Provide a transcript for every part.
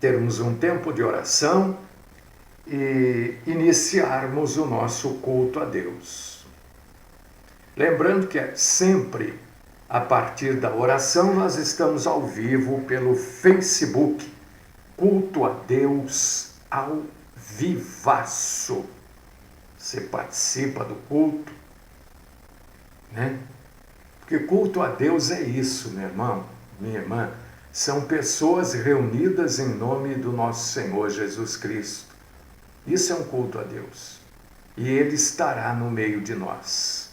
termos um tempo de oração e iniciarmos o nosso culto a Deus. Lembrando que é sempre a partir da oração nós estamos ao vivo pelo Facebook, Culto a Deus ao Vivaço. Você participa do culto, né? Porque culto a Deus é isso, meu irmão, minha irmã. São pessoas reunidas em nome do nosso Senhor Jesus Cristo. Isso é um culto a Deus. E Ele estará no meio de nós.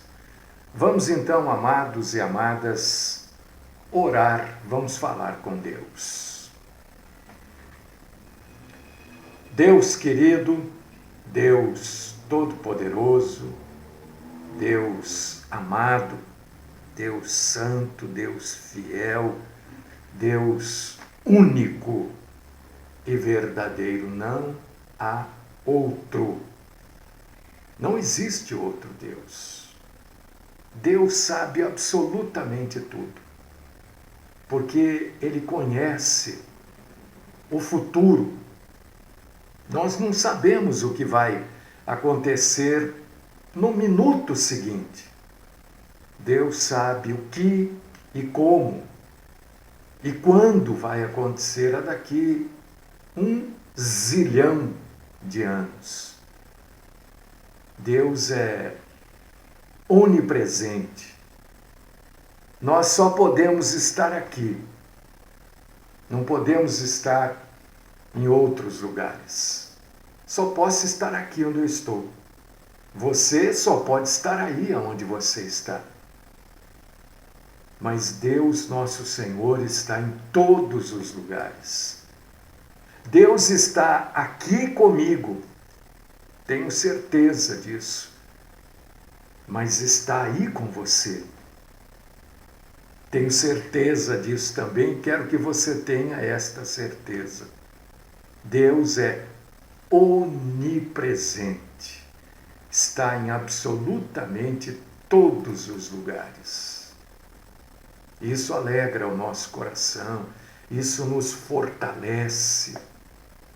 Vamos então, amados e amadas, orar, vamos falar com Deus. Deus querido, Deus todo-poderoso, Deus amado, Deus santo, Deus fiel, Deus único e verdadeiro, não há outro. Não existe outro Deus. Deus sabe absolutamente tudo, porque Ele conhece o futuro. Nós não sabemos o que vai acontecer no minuto seguinte. Deus sabe o que e como e quando vai acontecer daqui 1 zilhão de anos. Deus é onipresente. Nós só podemos estar aqui. Não podemos estar em outros lugares. Só posso estar aqui onde eu estou. Você só pode estar aí onde você está. Mas Deus, nosso Senhor, está em todos os lugares. Deus está aqui comigo. Tenho certeza disso. Mas está aí com você. Tenho certeza disso também. Quero que você tenha esta certeza. Deus é onipresente. Está em absolutamente todos os lugares. Isso alegra o nosso coração, isso nos fortalece,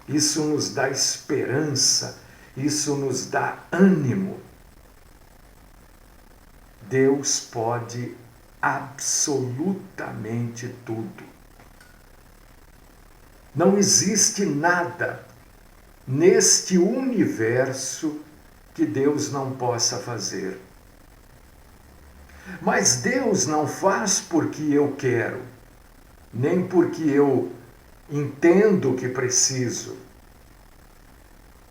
isso nos dá esperança, isso nos dá ânimo. Deus pode absolutamente tudo. Não existe nada neste universo que Deus não possa fazer. Mas Deus não faz porque eu quero, nem porque eu entendo que preciso.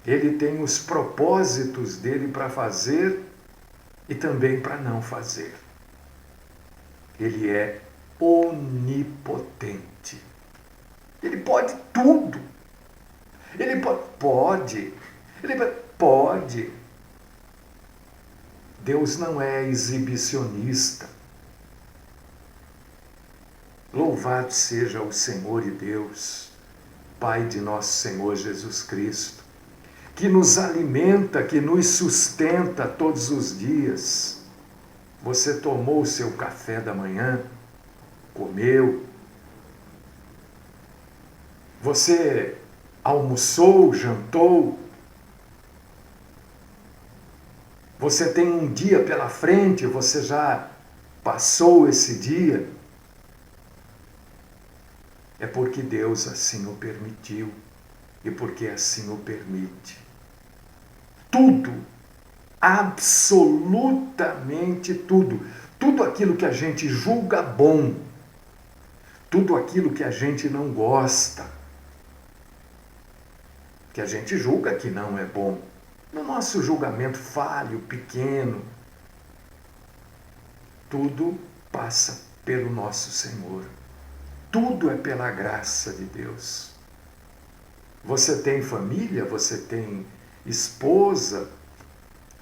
Ele tem os propósitos dele para fazer e também para não fazer. Ele é onipotente. Ele pode tudo. Ele pode. Deus não é exibicionista. Louvado seja o Senhor e Deus, Pai de nosso Senhor Jesus Cristo, que nos alimenta, que nos sustenta todos os dias. Você tomou o seu café da manhã, comeu. Você almoçou, jantou. Você tem um dia pela frente, você já passou esse dia. É porque Deus assim o permitiu e porque assim o permite. Tudo, absolutamente tudo, tudo aquilo que a gente julga bom, tudo aquilo que a gente não gosta, que a gente julga que não é bom, no nosso julgamento falho, pequeno, tudo passa pelo nosso Senhor. Tudo é pela graça de Deus. Você tem família, você tem esposa,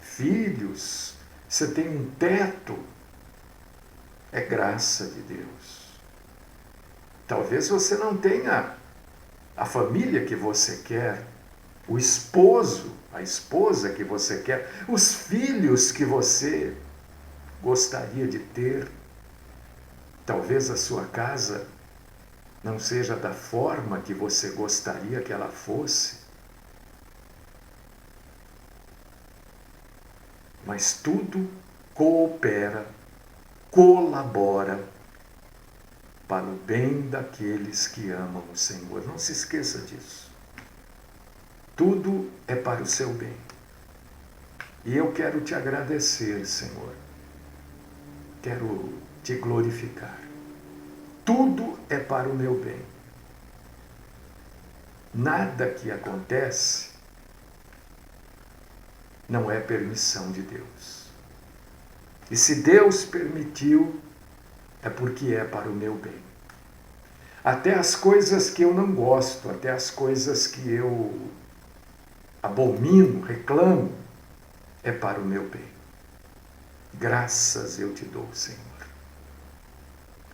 filhos, você tem um teto. É graça de Deus. Talvez você não tenha a família que você quer, o esposo, a esposa que você quer, os filhos que você gostaria de ter. Talvez a sua casa não seja da forma que você gostaria que ela fosse, mas tudo coopera, colabora para o bem daqueles que amam o Senhor. Não se esqueça disso. Tudo é para o seu bem. E eu quero te agradecer, Senhor. Quero te glorificar. Tudo é para o meu bem. Nada que acontece não é permissão de Deus. E se Deus permitiu, é porque é para o meu bem. Até as coisas que eu não gosto, até as coisas que eu abomino, reclamo, é para o meu bem. Graças eu te dou, Senhor.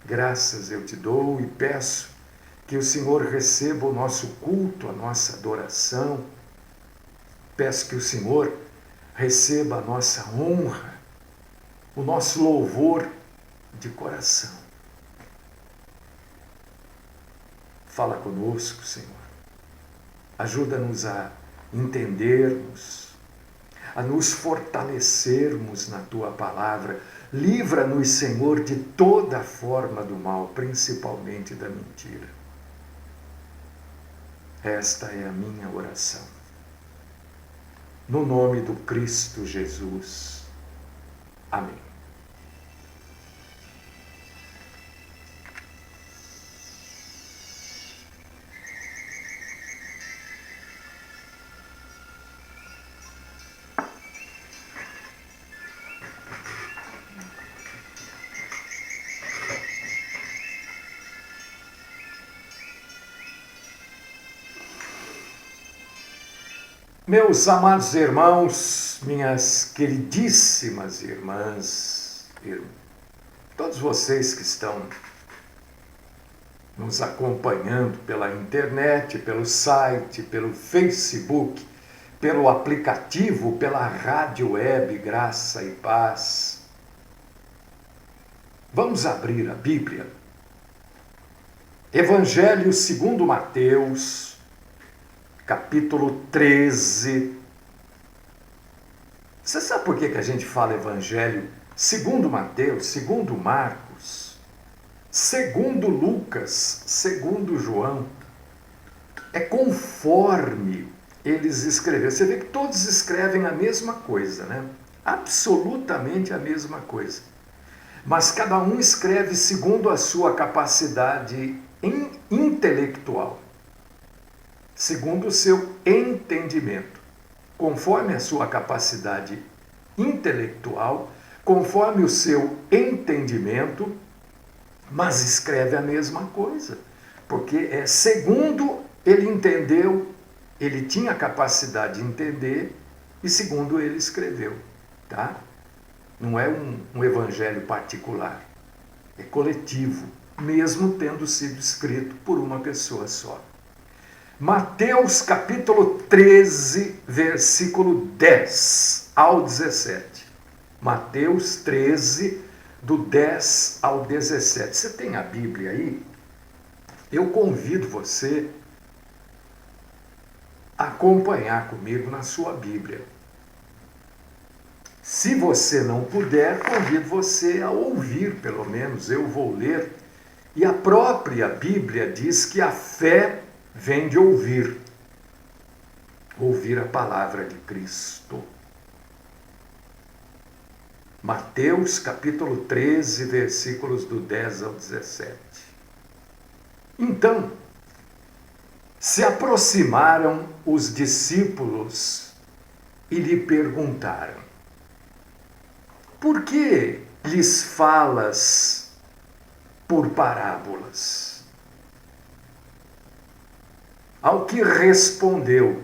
Graças eu te dou e peço que o Senhor receba o nosso culto, a nossa adoração. Peço que o Senhor receba a nossa honra, o nosso louvor de coração. Fala conosco, Senhor. Ajuda-nos a entendermos, a nos fortalecermos na Tua palavra. Livra-nos, Senhor, de toda forma do mal, principalmente da mentira. Esta é a minha oração. No nome do Cristo Jesus. Amém. Meus amados irmãos, minhas queridíssimas irmãs, todos vocês que estão nos acompanhando pela internet, pelo site, pelo Facebook, pelo aplicativo, pela rádio web Graça e Paz. Vamos abrir a Bíblia. Evangelho segundo Mateus, capítulo 13. Você sabe por que a gente fala Evangelho segundo Mateus, segundo Marcos, segundo Lucas, segundo João? É conforme eles escreveram. Você vê que todos escrevem a mesma coisa, né? Absolutamente a mesma coisa. Mas cada um escreve segundo a sua capacidade intelectual, segundo o seu entendimento, conforme a sua capacidade intelectual, conforme o seu entendimento, mas escreve a mesma coisa, porque é segundo ele entendeu, ele tinha a capacidade de entender e segundo ele escreveu, tá? Não é um evangelho particular, é coletivo, mesmo tendo sido escrito por uma pessoa só. Mateus capítulo 13, versículo 10 ao 17. Mateus 13, do 10 ao 17. Você tem a Bíblia aí? Eu convido você a acompanhar comigo na sua Bíblia. Se você não puder, convido você a ouvir, pelo menos eu vou ler. E a própria Bíblia diz que a fé vem de ouvir a palavra de Cristo. Mateus capítulo 13, versículos do 10 ao 17. Então, se aproximaram os discípulos e lhe perguntaram: por que lhes falas por parábolas? Ao que respondeu: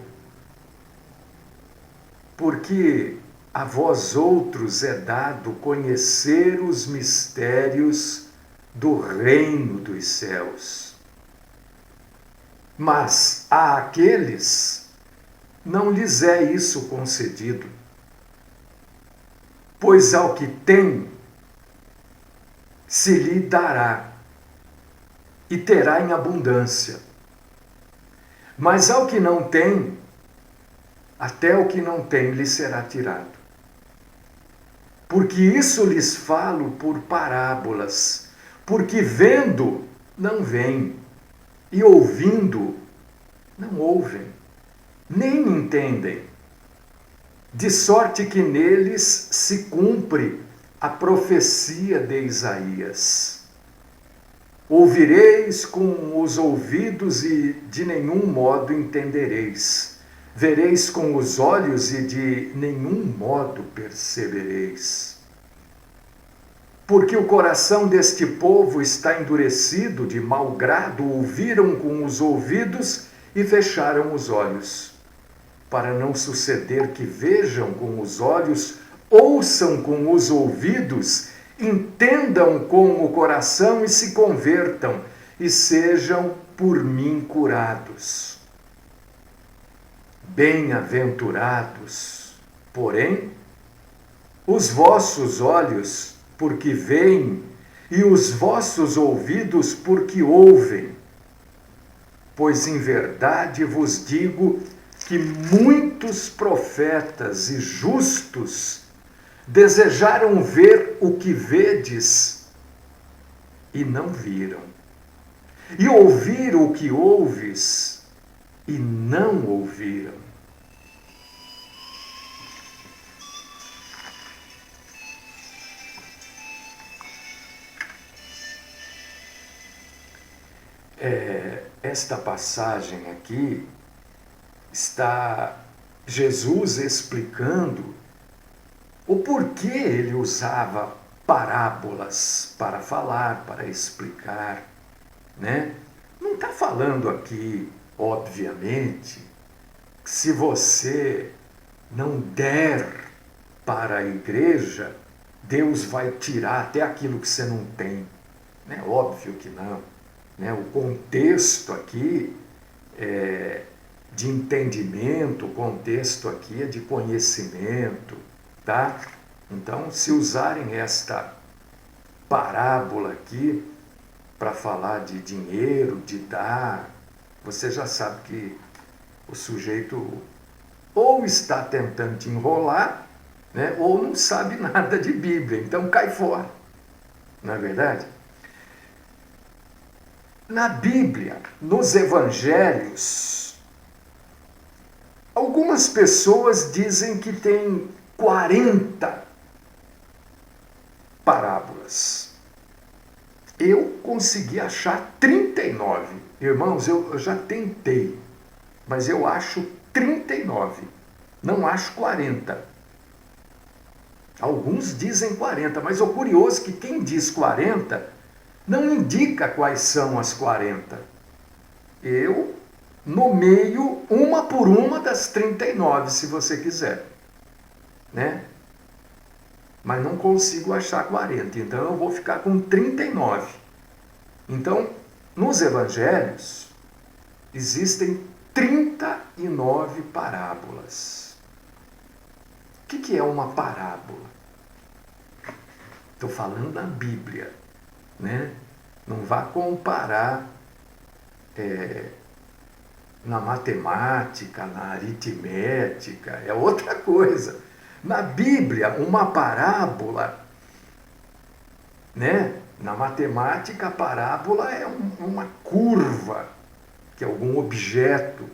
porque a vós outros é dado conhecer os mistérios do reino dos céus, mas a aqueles não lhes é isso concedido, pois ao que tem se lhe dará, e terá em abundância. Mas ao que não tem, até o que não tem lhe será tirado. Porque isso lhes falo por parábolas, porque vendo, não veem, e ouvindo, não ouvem, nem entendem. De sorte que neles se cumpre a profecia de Isaías. Ouvireis com os ouvidos e de nenhum modo entendereis. Vereis com os olhos e de nenhum modo percebereis. Porque o coração deste povo está endurecido, de mau grado, ouviram com os ouvidos e fecharam os olhos, para não suceder que vejam com os olhos, ouçam com os ouvidos, entendam com o coração e se convertam, e sejam por mim curados. Bem-aventurados, porém, os vossos olhos, porque veem, e os vossos ouvidos, porque ouvem. Pois em verdade vos digo que muitos profetas e justos desejaram ver o que vedes e não viram, e ouvir o que ouves e não ouviram. Esta passagem aqui está Jesus explicando o porquê ele usava parábolas para falar, para explicar, né? Não está falando aqui, obviamente, que se você não der para a igreja, Deus vai tirar até aquilo que você não tem. Né? Óbvio que não. Né? O contexto aqui é de entendimento, o contexto aqui é de conhecimento, tá? Então, se usarem esta parábola aqui para falar de dinheiro, de dar, você já sabe que o sujeito ou está tentando te enrolar, né, ou não sabe nada de Bíblia, então cai fora, não é verdade? Na Bíblia, nos evangelhos, algumas pessoas dizem que tem 40 parábolas. Eu consegui achar 39. Irmãos, eu já tentei, mas eu acho 39. Não acho 40. Alguns dizem 40, mas o curioso é que quem diz 40 não indica quais são as 40. Eu nomeio uma por uma das 39, se você quiser, né? Mas não consigo achar 40, então eu vou ficar com 39. Então, nos evangelhos, existem 39 parábolas. O que é uma parábola? Estou falando da Bíblia, né? Não vá comparar na matemática, na aritmética, é outra coisa. Na Bíblia, uma parábola, né? Na matemática, a parábola é uma curva que algum objeto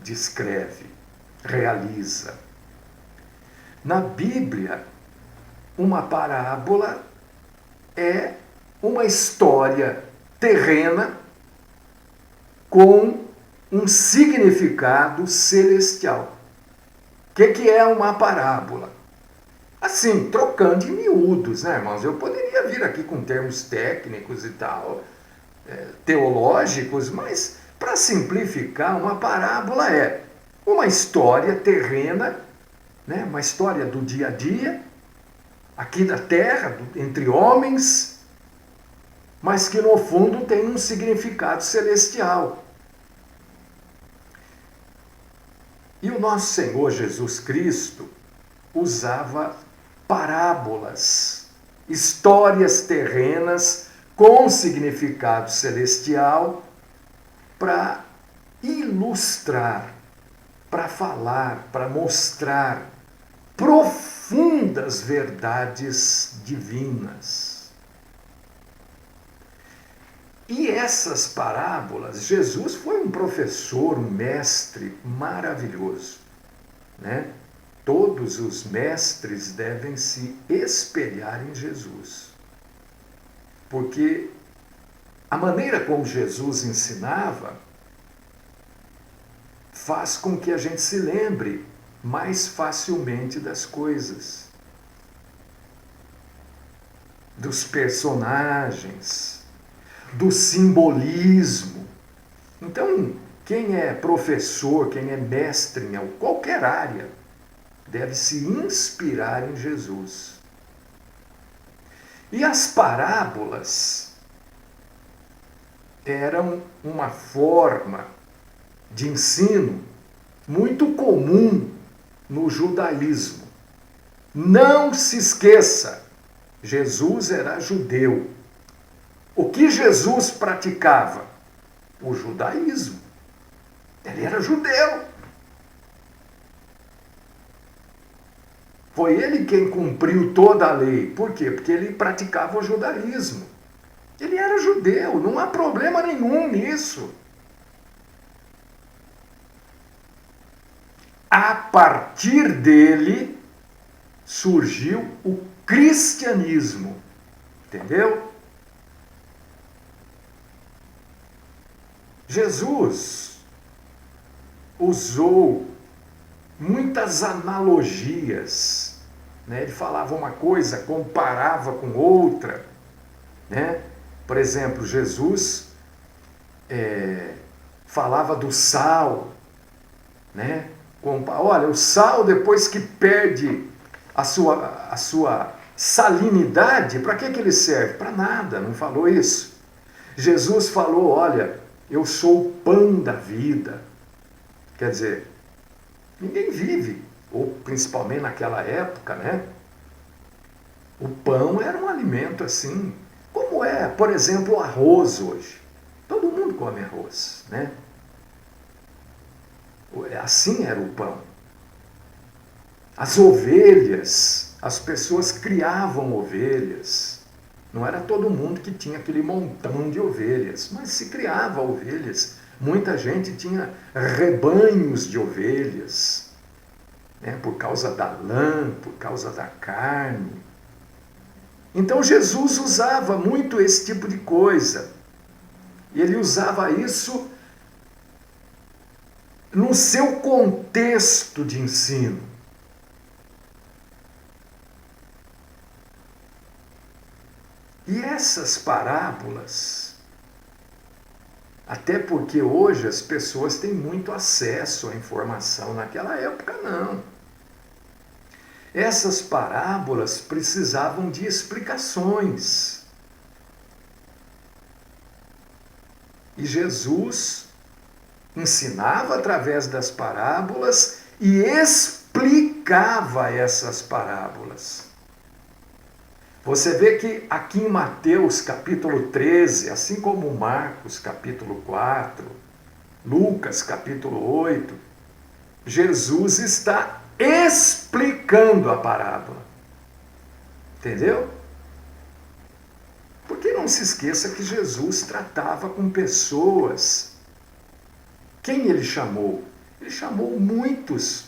descreve, realiza. Na Bíblia, uma parábola é uma história terrena com um significado celestial. O que é uma parábola? Assim, trocando em miúdos, né, irmãos? Eu poderia vir aqui com termos técnicos e tal, teológicos, mas para simplificar, uma parábola é uma história terrena, né, uma história do dia a dia, aqui da terra, entre homens, mas que no fundo tem um significado celestial. E o nosso Senhor Jesus Cristo usava parábolas, histórias terrenas com significado celestial para ilustrar, para falar, para mostrar profundas verdades divinas. E essas parábolas, Jesus foi um professor, um mestre maravilhoso, né? Todos os mestres devem se espelhar em Jesus. Porque a maneira como Jesus ensinava faz com que a gente se lembre mais facilmente das coisas, dos personagens, do simbolismo. Então, quem é professor, quem é mestre em qualquer área, deve se inspirar em Jesus. E as parábolas eram uma forma de ensino muito comum no judaísmo. Não se esqueça, Jesus era judeu. O que Jesus praticava? O judaísmo. Ele era judeu. Foi ele quem cumpriu toda a lei. Por quê? Porque ele praticava o judaísmo. Ele era judeu, não há problema nenhum nisso. A partir dele surgiu o cristianismo. Entendeu? Jesus usou muitas analogias, né? Ele falava uma coisa, comparava com outra, né? Por exemplo, Jesus falava do sal, né? Olha, o sal, depois que perde a sua salinidade, para que ele serve? Para nada, não falou isso. Jesus falou, olha, eu sou o pão da vida. Quer dizer, ninguém vive, ou principalmente naquela época, né? O pão era um alimento assim, como é, por exemplo, o arroz hoje. Todo mundo come arroz, né? Assim era o pão. As ovelhas, as pessoas criavam ovelhas. Não era todo mundo que tinha aquele montão de ovelhas, mas se criava ovelhas. Muita gente tinha rebanhos de ovelhas, né, por causa da lã, por causa da carne. Então Jesus usava muito esse tipo de coisa. E ele usava isso no seu contexto de ensino. E essas parábolas, até porque hoje as pessoas têm muito acesso à informação, naquela época não. Essas parábolas precisavam de explicações. E Jesus ensinava através das parábolas e explicava essas parábolas. Você vê que aqui em Mateus capítulo 13, assim como Marcos capítulo 4, Lucas capítulo 8, Jesus está explicando a parábola. Entendeu? Porque não se esqueça que Jesus tratava com pessoas. Quem ele chamou? Ele chamou muitas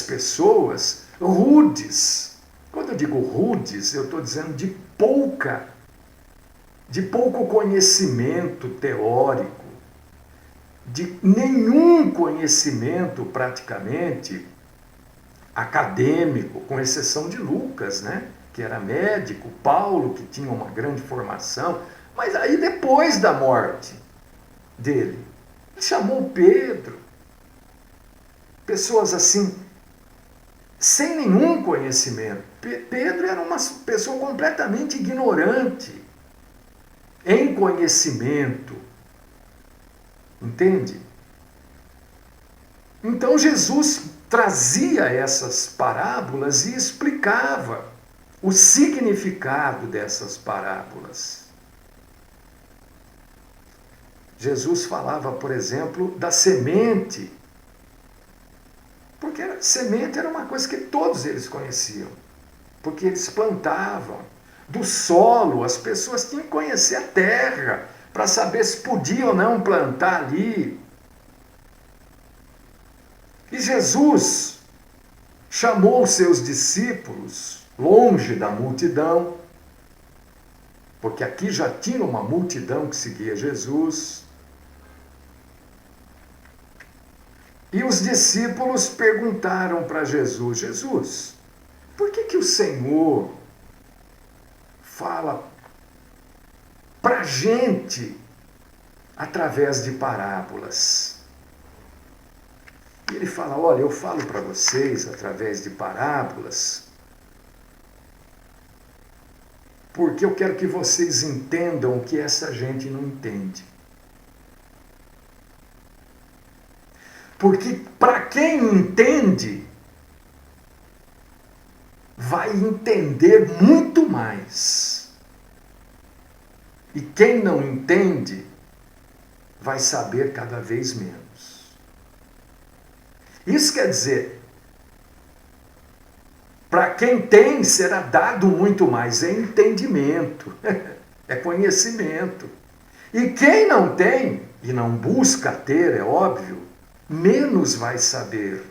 pessoas rudes. Quando eu digo rudes, eu estou dizendo de pouco conhecimento teórico, de nenhum conhecimento praticamente acadêmico, com exceção de Lucas, né? Que era médico, Paulo, que tinha uma grande formação, mas aí depois da morte dele, ele chamou Pedro, pessoas assim, sem nenhum conhecimento. Pedro era uma pessoa completamente ignorante em conhecimento, entende? Então Jesus trazia essas parábolas e explicava o significado dessas parábolas. Jesus falava, por exemplo, da semente, porque a semente era uma coisa que todos eles conheciam, porque eles plantavam. Do solo, as pessoas tinham que conhecer a terra para saber se podia ou não plantar ali. E Jesus chamou os seus discípulos longe da multidão, porque aqui já tinha uma multidão que seguia Jesus. E os discípulos perguntaram para Jesus: Jesus, por que o Senhor fala para a gente através de parábolas? E ele fala: olha, eu falo para vocês através de parábolas porque eu quero que vocês entendam o que essa gente não entende. Porque para quem entende, vai entender muito mais. E quem não entende, vai saber cada vez menos. Isso quer dizer, para quem tem, será dado muito mais. É entendimento, é conhecimento. E quem não tem, e não busca ter, é óbvio, menos vai saber.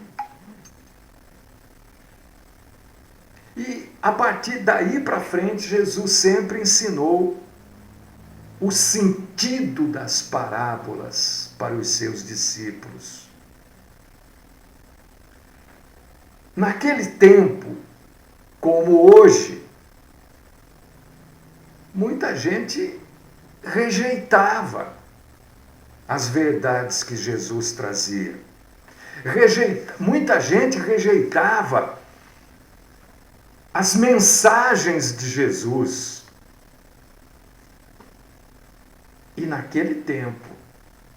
E a partir daí para frente, Jesus sempre ensinou o sentido das parábolas para os seus discípulos. Naquele tempo, como hoje, muita gente rejeitava as verdades que Jesus trazia. Muita gente rejeitava as mensagens de Jesus. E naquele tempo,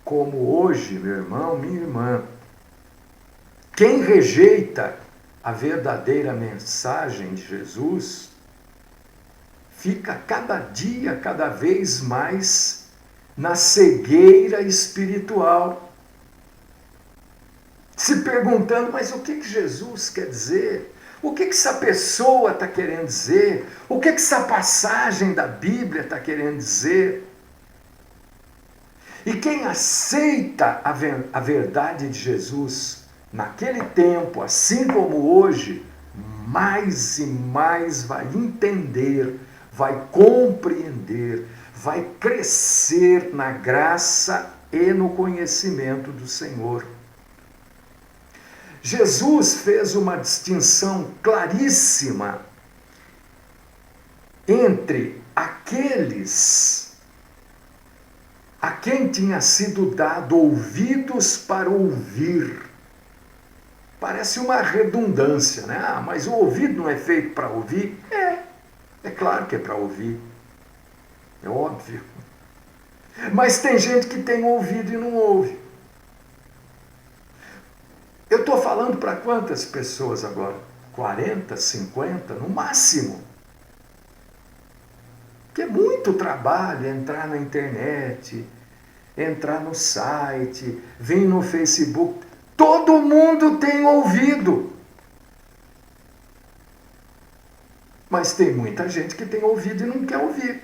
como hoje, meu irmão, minha irmã, quem rejeita a verdadeira mensagem de Jesus fica cada dia, cada vez mais na cegueira espiritual, se perguntando: mas o que Jesus quer dizer? O que essa pessoa está querendo dizer? O que essa passagem da Bíblia está querendo dizer? E quem aceita a verdade de Jesus naquele tempo, assim como hoje, mais e mais vai entender, vai compreender, vai crescer na graça e no conhecimento do Senhor. Jesus fez uma distinção claríssima entre aqueles a quem tinha sido dado ouvidos para ouvir. Parece uma redundância, né? Ah, mas o ouvido não é feito para ouvir? É claro que é para ouvir. É óbvio. Mas tem gente que tem ouvido e não ouve. Eu estou falando para quantas pessoas agora? 40, 50, no máximo. Porque é muito trabalho entrar na internet, entrar no site, vir no Facebook. Todo mundo tem ouvido. Mas tem muita gente que tem ouvido e não quer ouvir.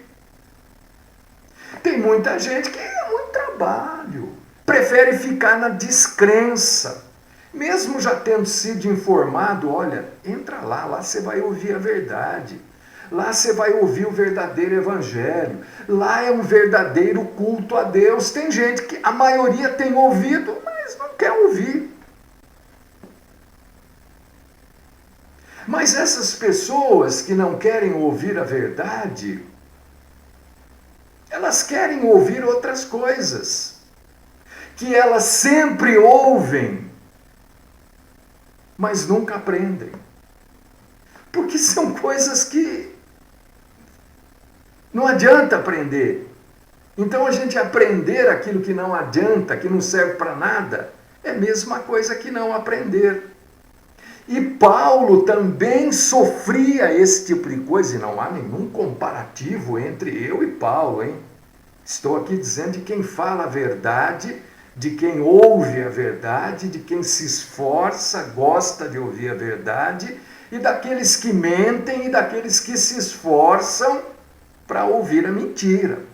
Tem muita gente que é muito trabalho, prefere ficar na descrença. Mesmo já tendo sido informado, olha, entra lá você vai ouvir a verdade. Lá você vai ouvir o verdadeiro evangelho. Lá é um verdadeiro culto a Deus. Tem gente que a maioria tem ouvido, mas não quer ouvir. Mas essas pessoas que não querem ouvir a verdade, elas querem ouvir outras coisas, que elas sempre ouvem, mas nunca aprendem. Porque são coisas que não adianta aprender. Então a gente aprender aquilo que não adianta, que não serve para nada, é a mesma coisa que não aprender. E Paulo também sofria esse tipo de coisa, e não há nenhum comparativo entre eu e Paulo, hein? Estou aqui dizendo de quem fala a verdade, de quem ouve a verdade, de quem se esforça, gosta de ouvir a verdade, e daqueles que mentem e daqueles que se esforçam para ouvir a mentira.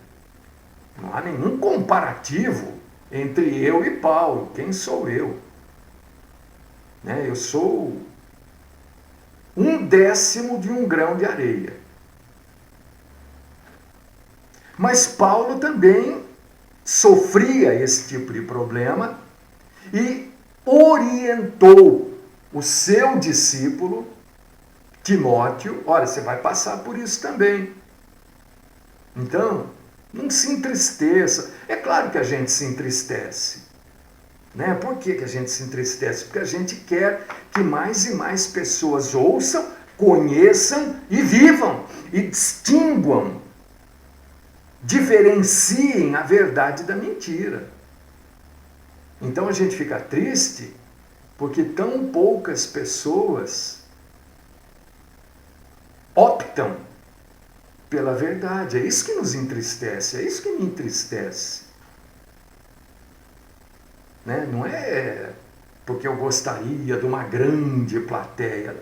Não há nenhum comparativo entre eu e Paulo. Quem sou eu? Eu sou 1/10 de um grão de areia. Mas Paulo também sofria esse tipo de problema e orientou o seu discípulo, Timóteo, olha, você vai passar por isso também. Então, não se entristeça. É claro que a gente se entristece. Por que a gente se entristece? Porque a gente quer que mais e mais pessoas ouçam, conheçam e vivam, e distinguam, diferenciem a verdade da mentira. Então a gente fica triste porque tão poucas pessoas optam pela verdade. É isso que nos entristece, é isso que me entristece. Não é porque eu gostaria de uma grande plateia.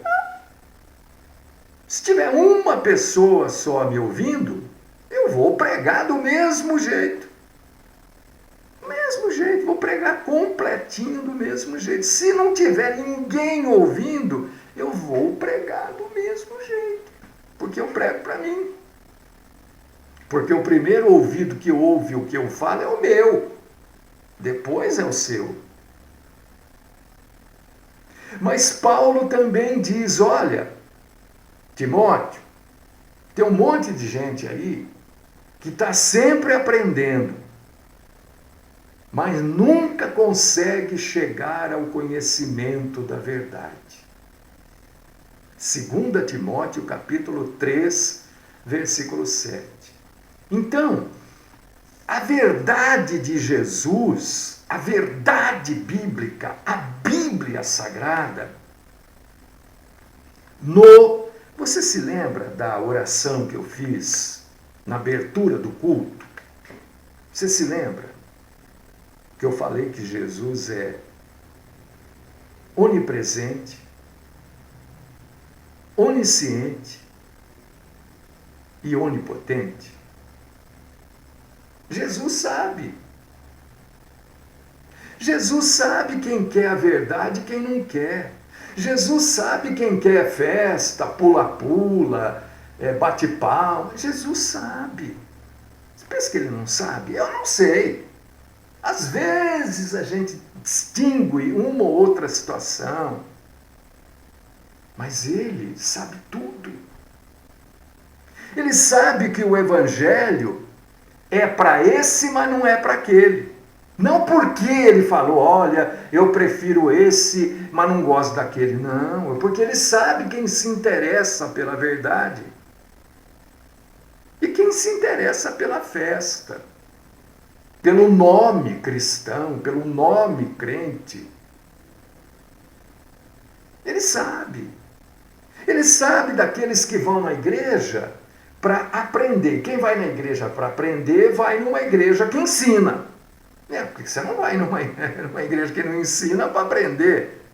Se tiver uma pessoa só me ouvindo, eu vou pregar do mesmo jeito. Do mesmo jeito, vou pregar completinho do mesmo jeito. Se não tiver ninguém ouvindo, eu vou pregar do mesmo jeito. Porque eu prego para mim. Porque o primeiro ouvido que ouve o que eu falo é o meu. Depois é o seu. Mas Paulo também diz, olha, Timóteo, tem um monte de gente aí que está sempre aprendendo, mas nunca consegue chegar ao conhecimento da verdade. 2 Timóteo, capítulo 3, versículo 7. Então, a verdade de Jesus, a verdade bíblica, a Bíblia Sagrada, você se lembra da oração que eu fiz na abertura do culto? Você se lembra que eu falei que Jesus é onipresente, onisciente e onipotente? Jesus sabe. Jesus sabe quem quer a verdade e quem não quer. Jesus sabe quem quer festa, pula-pula, bate-palma. Jesus sabe. Você pensa que ele não sabe? Eu não sei. Às vezes a gente distingue uma ou outra situação, mas ele sabe tudo. Ele sabe que o Evangelho é para esse, mas não é para aquele. Não porque ele falou, olha, eu prefiro esse, mas não gosto daquele. Não, é porque ele sabe quem se interessa pela verdade e quem se interessa pela festa, pelo nome cristão, pelo nome crente. Ele sabe. Ele sabe daqueles que vão na igreja para aprender. Quem vai na igreja para aprender, vai numa igreja que ensina. Porque você não vai numa igreja que não ensina para aprender.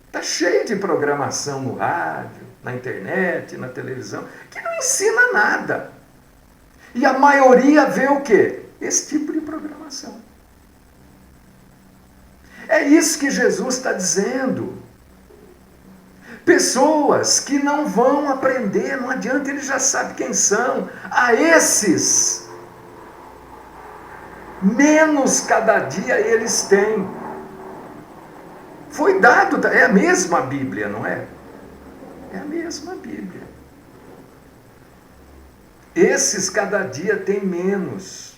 Está cheio de programação no rádio, na internet, na televisão, que não ensina nada. E a maioria vê o quê? Esse tipo de programação. É isso que Jesus está dizendo. Pessoas que não vão aprender, não adianta, ele já sabe quem são. A esses, menos cada dia eles têm. Foi dado, é a mesma Bíblia, não é? É a mesma Bíblia. Esses cada dia têm menos.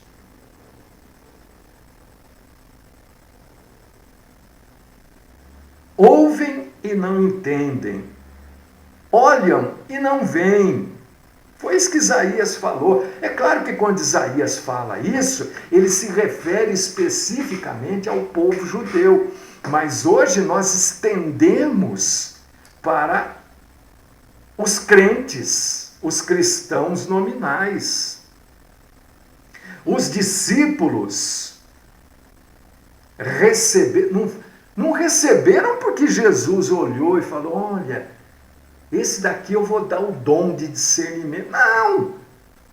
Ouvem e não entendem. Olham e não veem. Foi isso que Isaías falou. É claro que quando Isaías fala isso, ele se refere especificamente ao povo judeu. Mas hoje nós estendemos para os crentes, os cristãos nominais. Os discípulos não receberam porque Jesus olhou e falou: olha, esse daqui eu vou dar o dom de discernimento. Não,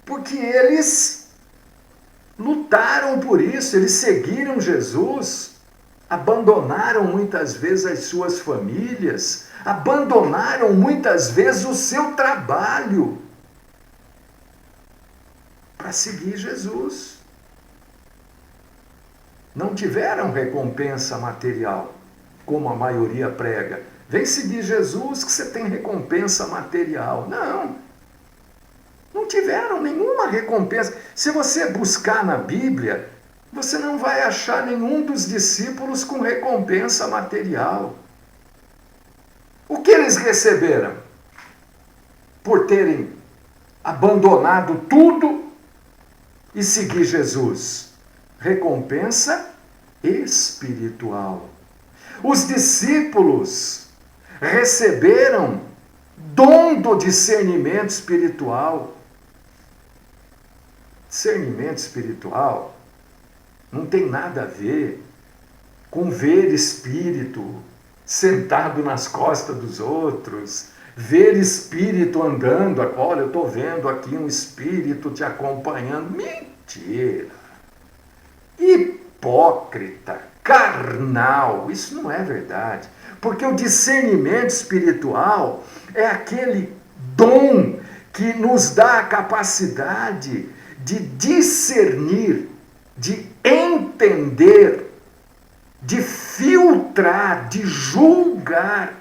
porque eles lutaram por isso, eles seguiram Jesus, abandonaram muitas vezes as suas famílias, abandonaram muitas vezes o seu trabalho para seguir Jesus. Não tiveram recompensa material, como a maioria prega. Vem seguir Jesus que você tem recompensa material. Não tiveram nenhuma recompensa. Se você buscar na Bíblia, você não vai achar nenhum dos discípulos com recompensa material. O que eles receberam? Por terem abandonado tudo e seguir Jesus. Recompensa espiritual. Os discípulos receberam dom do discernimento espiritual. Discernimento espiritual não tem nada a ver com ver espírito sentado nas costas dos outros, ver espírito andando. Olha, eu estou vendo aqui um espírito te acompanhando. Mentira! Hipócrita, carnal, isso não é verdade. Porque o discernimento espiritual é aquele dom que nos dá a capacidade de discernir, de entender, de filtrar, de julgar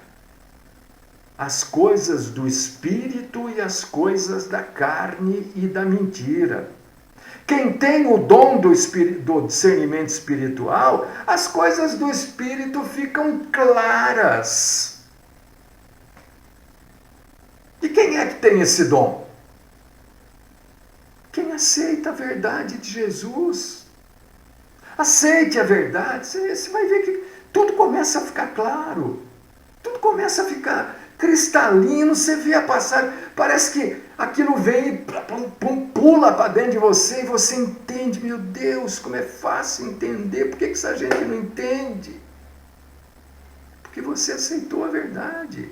as coisas do espírito e as coisas da carne e da mentira. Quem tem o dom do discernimento espiritual, as coisas do espírito ficam claras. E quem é que tem esse dom? Quem aceita a verdade de Jesus. Aceite a verdade, você vai ver que tudo começa a ficar claro. Tudo começa a ficar cristalino, você vê a passagem, parece que aquilo vem e pula para dentro de você e você entende. Meu Deus, como é fácil entender. Por que essa gente não entende? Porque você aceitou a verdade.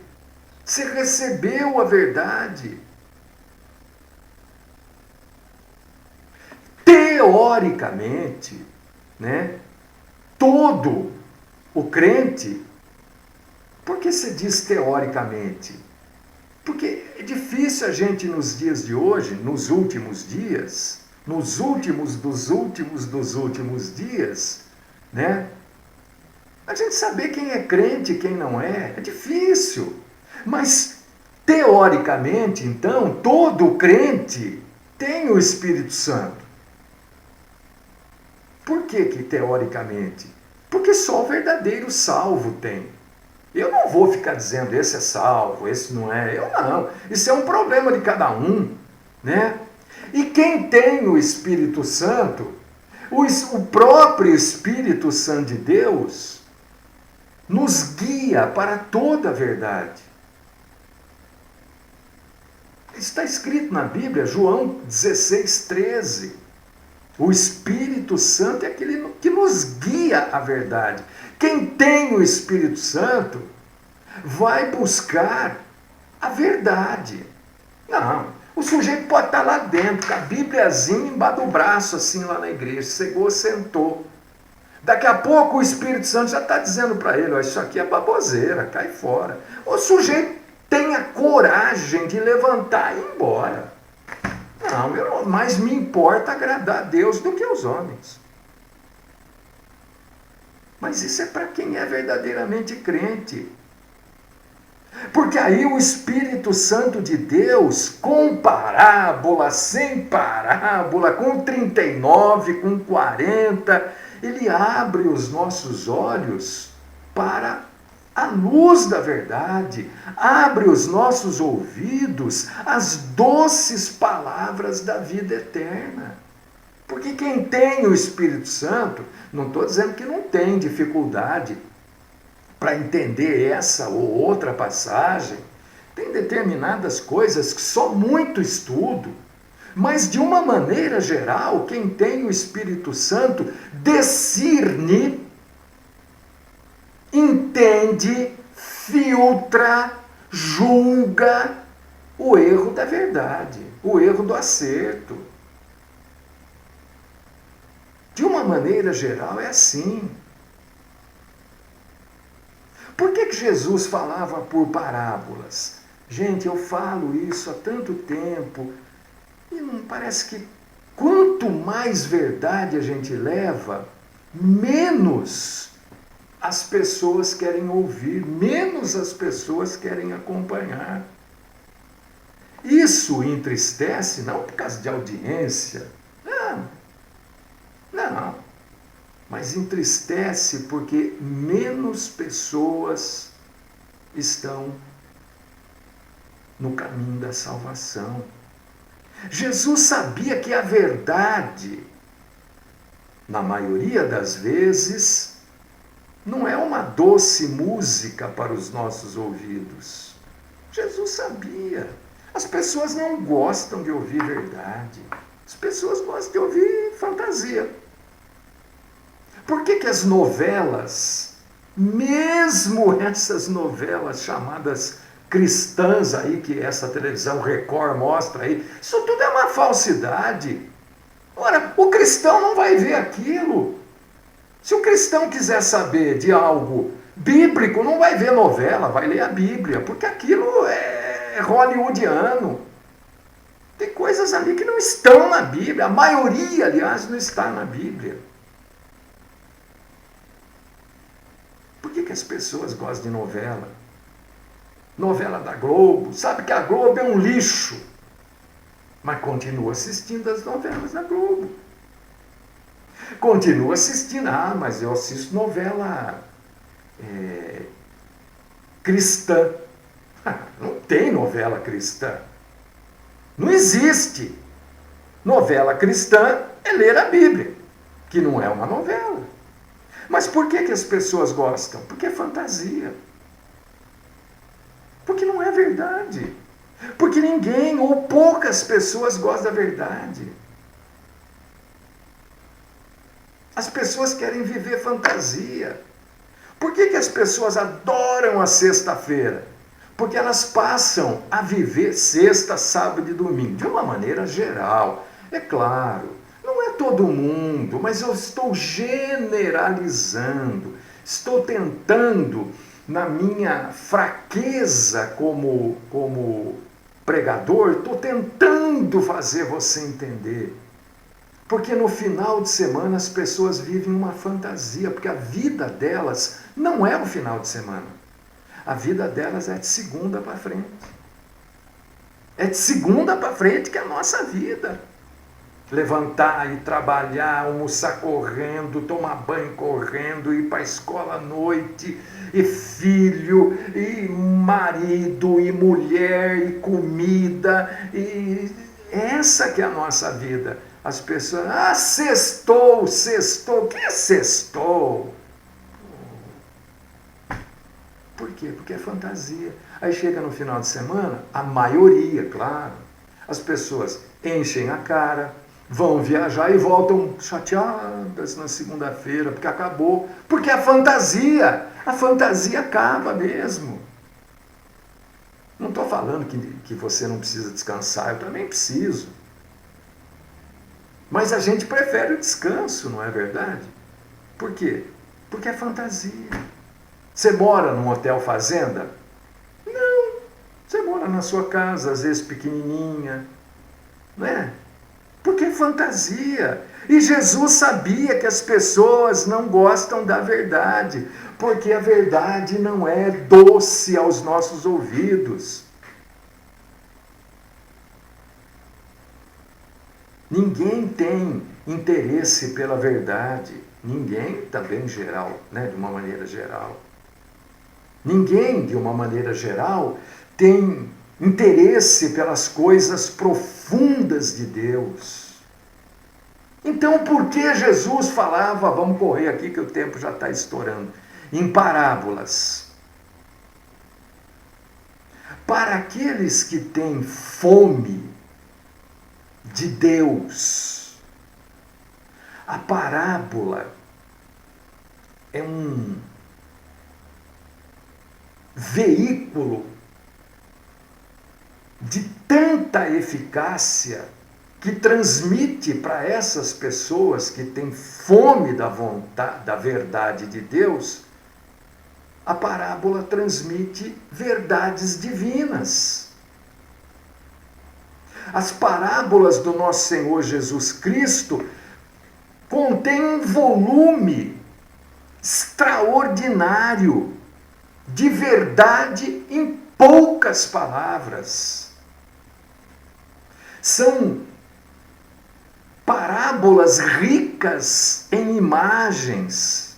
Você recebeu a verdade. Teoricamente, todo o crente. Por que se diz teoricamente? Porque é difícil a gente nos dias de hoje, nos últimos dias, nos últimos dos últimos dos últimos dias, a gente saber quem é crente e quem não é. É difícil. Mas, teoricamente, então, todo crente tem o Espírito Santo. Por que teoricamente? Porque só o verdadeiro salvo tem. Eu não vou ficar dizendo esse é salvo, esse não é. Eu não. Isso é um problema de cada um, E quem tem o Espírito Santo, o próprio Espírito Santo de Deus, nos guia para toda a verdade. Está escrito na Bíblia, João 16:13. O Espírito Santo é aquele que nos guia à verdade. Quem tem o Espírito Santo vai buscar a verdade. Não, o sujeito pode estar lá dentro, com a Bíbliazinha embaixo do braço, assim, lá na igreja. Chegou, sentou. Daqui a pouco o Espírito Santo já está dizendo para ele: ó, isso aqui é baboseira, cai fora. O sujeito tem a coragem de levantar e ir embora. Não, mais me importa agradar a Deus do que aos homens. Mas isso é para quem é verdadeiramente crente. Porque aí o Espírito Santo de Deus, com parábola, sem parábola, com 39, com 40, ele abre os nossos olhos para a luz da verdade, abre os nossos ouvidos às doces palavras da vida eterna. Porque quem tem o Espírito Santo, não estou dizendo que não tem dificuldade para entender essa ou outra passagem. Tem determinadas coisas que só muito estudo, mas de uma maneira geral, quem tem o Espírito Santo discerne, entende, filtra, julga o erro da verdade, o erro do acerto. De uma maneira geral é assim. Por que Jesus falava por parábolas? Gente, eu falo isso há tanto tempo e não parece que quanto mais verdade a gente leva, menos as pessoas querem ouvir, menos as pessoas querem acompanhar. Isso entristece, não por causa de audiência, não, mas entristece porque menos pessoas estão no caminho da salvação. Jesus sabia que a verdade, na maioria das vezes, não é uma doce música para os nossos ouvidos. Jesus sabia. As pessoas não gostam de ouvir verdade. As pessoas gostam de ouvir fantasia. Por que as novelas, mesmo essas novelas chamadas cristãs aí, que essa televisão Record mostra aí, isso tudo é uma falsidade. Ora, o cristão não vai ver aquilo. Se o cristão quiser saber de algo bíblico, não vai ver novela, vai ler a Bíblia, porque aquilo é hollywoodiano. Tem coisas ali que não estão na Bíblia, a maioria, aliás, não está na Bíblia. Por que as pessoas gostam de novela? Novela da Globo, sabe que a Globo é um lixo, mas continua assistindo as novelas da Globo. Continua assistindo, mas eu assisto novela cristã. Não tem novela cristã. Não existe. Novela cristã é ler a Bíblia, que não é uma novela. Mas por que as pessoas gostam? Porque é fantasia. Porque não é verdade. Porque ninguém ou poucas pessoas gostam da verdade. As pessoas querem viver fantasia. Por que as pessoas adoram a sexta-feira? Porque elas passam a viver sexta, sábado e domingo, de uma maneira geral. É claro, não é todo mundo, mas eu estou generalizando. Estou tentando, na minha fraqueza como pregador, estou tentando fazer você entender. Porque no final de semana as pessoas vivem uma fantasia, porque a vida delas não é o final de semana. A vida delas é de segunda para frente. É de segunda para frente que é a nossa vida. Levantar e trabalhar, almoçar correndo, tomar banho correndo, ir para a escola à noite, e filho, e marido, e mulher, e comida, e essa que é a nossa vida. As pessoas, sextou. O que é sextou? Por quê? Porque é fantasia. Aí chega no final de semana, a maioria, claro, as pessoas enchem a cara, vão viajar e voltam chateadas na segunda-feira, porque acabou. Porque a fantasia acaba mesmo. Não estou falando que você não precisa descansar, eu também preciso. Mas a gente prefere o descanso, não é verdade? Por quê? Porque é fantasia. Você mora num hotel fazenda? Não. Você mora na sua casa, às vezes pequenininha. Não é? Porque é fantasia. E Jesus sabia que as pessoas não gostam da verdade, porque a verdade não é doce aos nossos ouvidos. Ninguém tem interesse pela verdade. Ninguém, também em geral, né, de uma maneira geral. Ninguém, de uma maneira geral, tem interesse pelas coisas profundas de Deus. Então, por que Jesus falava, vamos correr aqui que o tempo já está estourando, em parábolas. Para aqueles que têm fome de Deus, a parábola é um veículo de tanta eficácia que transmite para essas pessoas que têm fome da vontade, da verdade de Deus. A parábola transmite verdades divinas. As parábolas do nosso Senhor Jesus Cristo contêm um volume extraordinário de verdade em poucas palavras. São parábolas ricas em imagens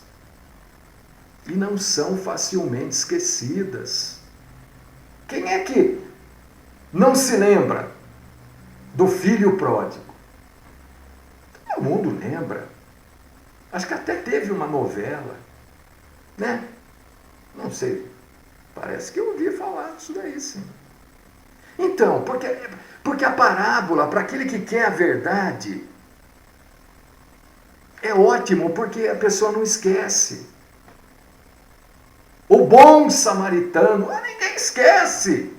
e não são facilmente esquecidas. Quem é que não se lembra do filho pródigo? Todo mundo lembra. Acho que até teve uma novela, né? Não sei, parece que eu ouvi falar disso daí, sim. Então, porque a parábola, para aquele que quer a verdade, é ótimo, porque a pessoa não esquece. O bom samaritano, ninguém esquece.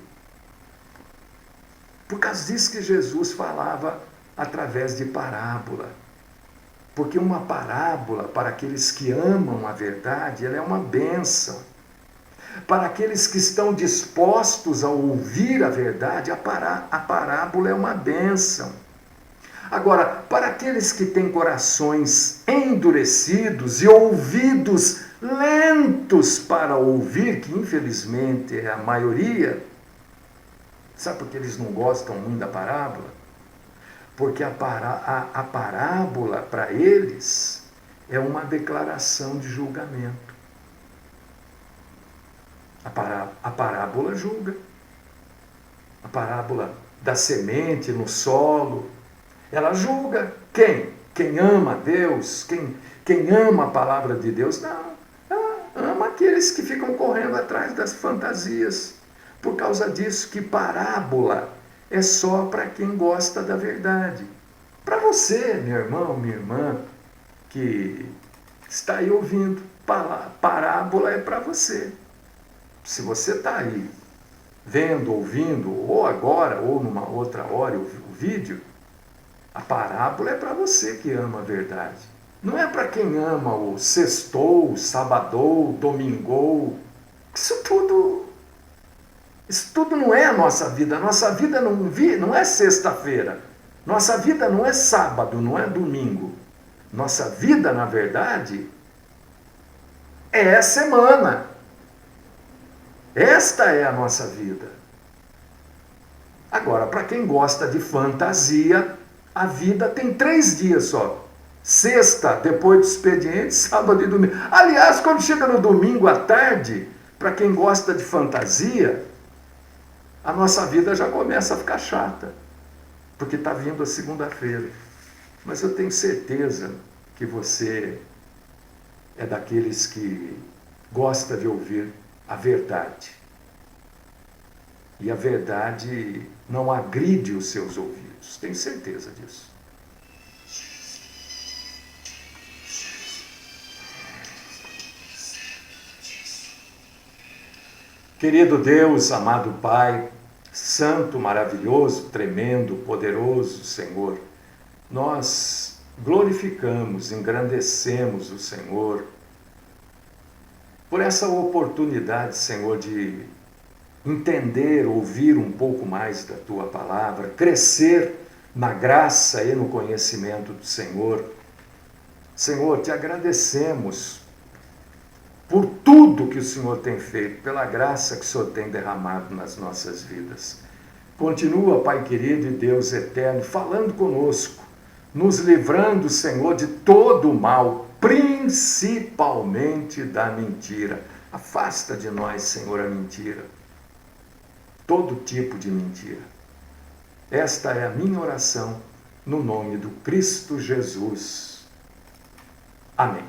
Por causa disso que Jesus falava através de parábola. Porque uma parábola, para aqueles que amam a verdade, ela é uma bênção. Para aqueles que estão dispostos a ouvir a verdade, a parábola é uma bênção. Agora, para aqueles que têm corações endurecidos e ouvidos lentos para ouvir, que infelizmente é a maioria, sabe por que eles não gostam muito da parábola? Porque a parábola, para eles, é uma declaração de julgamento. A parábola julga. A parábola da semente no solo, ela julga quem? Quem ama Deus, quem ama a palavra de Deus. Não, ela ama aqueles que ficam correndo atrás das fantasias. Por causa disso que parábola é só para quem gosta da verdade. Para você, meu irmão, minha irmã, que está aí ouvindo, parábola é para você. Se você está aí vendo, ouvindo, ou agora, ou numa outra hora, o vídeo, a parábola é para você que ama a verdade. Não é para quem ama o sextou, sabadou, domingou. Isso tudo não é a nossa vida. A nossa vida não é sexta-feira. Nossa vida não é sábado, não é domingo. Nossa vida, na verdade, é a semana. Esta é a nossa vida. Agora, para quem gosta de fantasia, a vida tem 3 dias só. Sexta, depois do expediente, sábado e domingo. Aliás, quando chega no domingo à tarde, para quem gosta de fantasia, a nossa vida já começa a ficar chata, porque está vindo a segunda-feira. Mas eu tenho certeza que você é daqueles que gosta de ouvir a verdade. E a verdade não agride os seus ouvidos. Tenho certeza disso. Querido Deus, amado Pai, santo, maravilhoso, tremendo, poderoso Senhor, nós glorificamos, engrandecemos o Senhor por essa oportunidade, Senhor, de entender, ouvir um pouco mais da Tua palavra, crescer na graça e no conhecimento do Senhor. Senhor, te agradecemos por tudo que o Senhor tem feito, pela graça que o Senhor tem derramado nas nossas vidas. Continua, Pai querido e Deus eterno, falando conosco, nos livrando, Senhor, de todo o mal, principalmente da mentira. Afasta de nós, Senhor, a mentira. Todo tipo de mentira. Esta é a minha oração, no nome do Cristo Jesus. Amém.